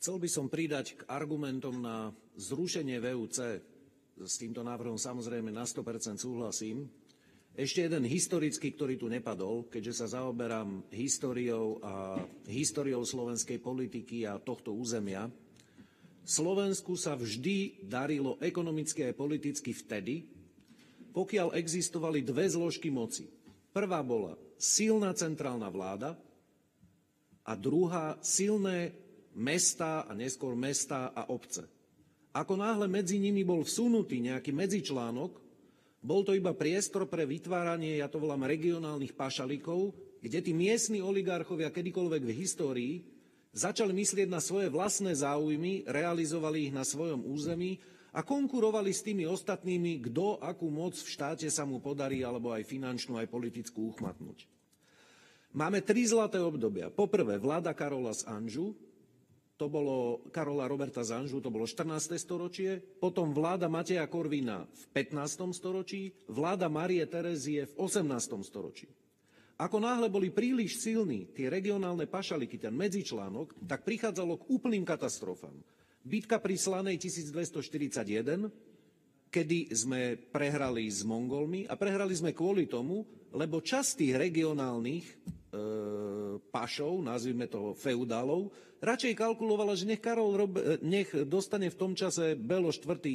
Chcel by som pridať k argumentom na zrušenie VUC. S týmto návrhom samozrejme na 100% súhlasím. Ešte jeden historický, ktorý tu nepadol, keďže sa zaoberám históriou slovenskej politiky a tohto územia. Slovensku sa vždy darilo ekonomicky aj politicky vtedy, pokiaľ existovali dve zložky moci. Prvá bola silná centrálna vláda a druhá silné mestá a neskôr mestá a obce. Ako náhle medzi nimi bol vsunutý nejaký medzičlánok, bol to iba priestor pre vytváranie, ja to volám regionálnych pašalíkov, kde tí miestni oligarchovia kedykoľvek v histórii začali myslieť na svoje vlastné záujmy, realizovali ich na svojom území a konkurovali s tými ostatnými, kto akú moc v štáte sa mu podarí, alebo aj finančnú, aj politickú uchmatnúť. Máme 3 zlaté obdobia. Poprvé vláda Karola z Anžu, Karola Roberta z Anžu, to bolo 14. storočie, potom vláda Mateja Korvína v 15. storočí, vláda Márie Terezie v 18. storočí. Ako náhle boli príliš silní tie regionálne pašaliky, ten medzičlánok, tak prichádzalo k úplným katastrofám. Bitka pri Slanej 1241, kedy sme prehrali s Mongolmi a prehrali sme kvôli tomu, lebo časť tých regionálnych pašov, nazvime to feudálov, radšej kalkulovala, že nech dostane v tom čase Belo IV.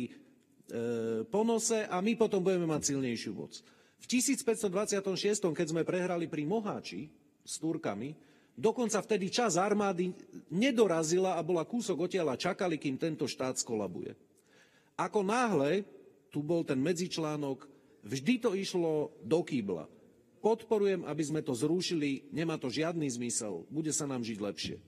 Po nose a my potom budeme mať silnejšiu moc. V 1526, keď sme prehrali pri Moháči s Turkami, dokonca vtedy časť armády nedorazila a bola kúsok odtiaľ a čakali, kým tento štát skolabuje. Ako náhle tu bol ten medzičlánok, vždy to išlo do kýbla. Podporujem, aby sme to zrušili, nemá to žiadny zmysel, bude sa nám žiť lepšie.